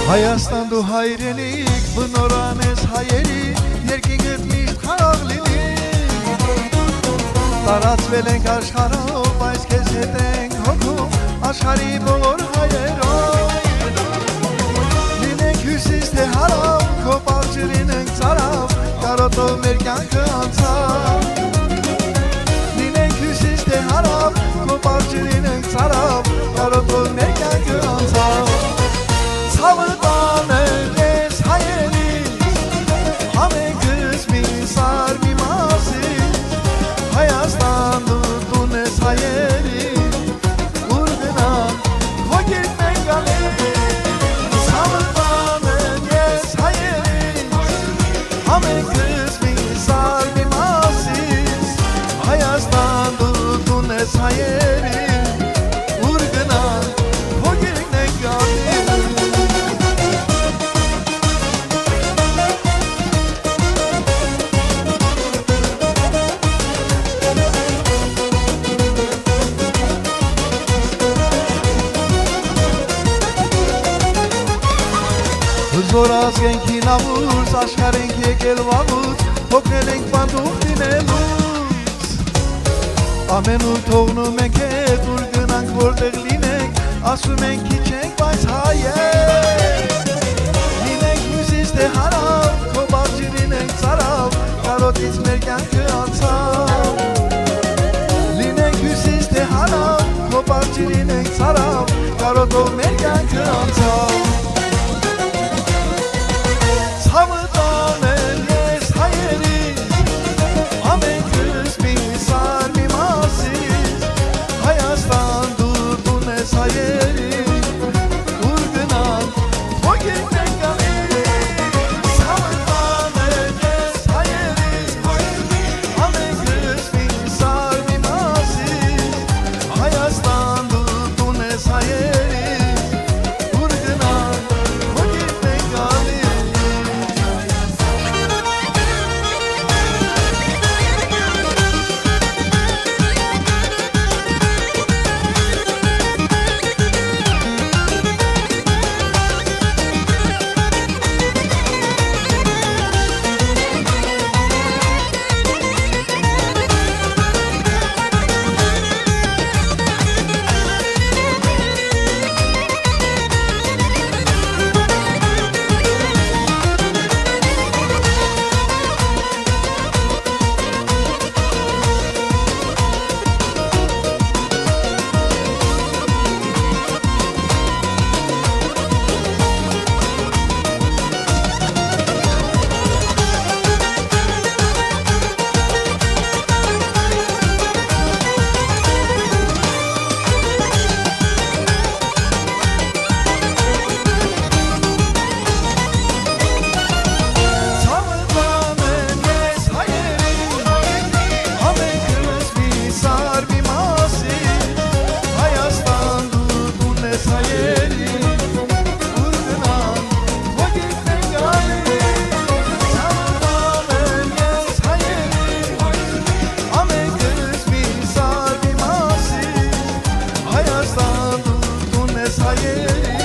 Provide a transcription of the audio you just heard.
Հայաստան դու հայրենիք, բնորան ես հայերի, երկինքդ միշտ խաղաղ լինի։ Տարածվել ենք աշխարհով, բայց քեզ հետ ենք հոգում, աշխարհի բոլոր հայերով։ Լինենք հյուսիս թե հարավ, քո պատժերին ենք ծարավ, կարոտով մեր կյանքը անցավ։ Լինենք հյուսիս թե հարավ, քո պատժերին ենք ծարավ, կարոտով մեր կյանքը անցավ։ Ցավը տանել ես հայերից, համենքս մի սար մի մասից, Հայաստան դու տուն ես հայերին, ուր գնան հոգիք մենք գալիս։ Ցավը տանել ես հայերից, համենքս մի սար մի մասից, Հայաստան դու տուն ես հայերին, ուր գնան հոգիք մենք գալիս։ Զոր ազգենք հինավուց, աշխար ենք եկել վաղուց, հոգնել ենք պանդուխ դինելուց։ Ամեն ու թողնում ենք հետ, ուր գնանք որտեղ լինենք, ասում ենք քիչ ենք, բայց հայ ենք։ Լինենք հյուսիս թե հարավ, քո պատժերին ենք ծարավ, կարոտից մեր կյանքը անցավ։ Լինենք հյուսիս թե հարավ, քո պատժերին ենք ծարավ, կարոտով մեր կյանքը անցավ։ Ցավը տանել ես հայերից, համենքս մի սար մի մասից, Հայաստան դու տուն ես հայերին, ուր գնան հոգիք մենք գալիս։ Ցավը տանել ես հայերից, համենքս մի սար մի մասից, Հայաստան դու տուն ես հայերին, ուր գնան հոգիք մենք գալիս։ Hayır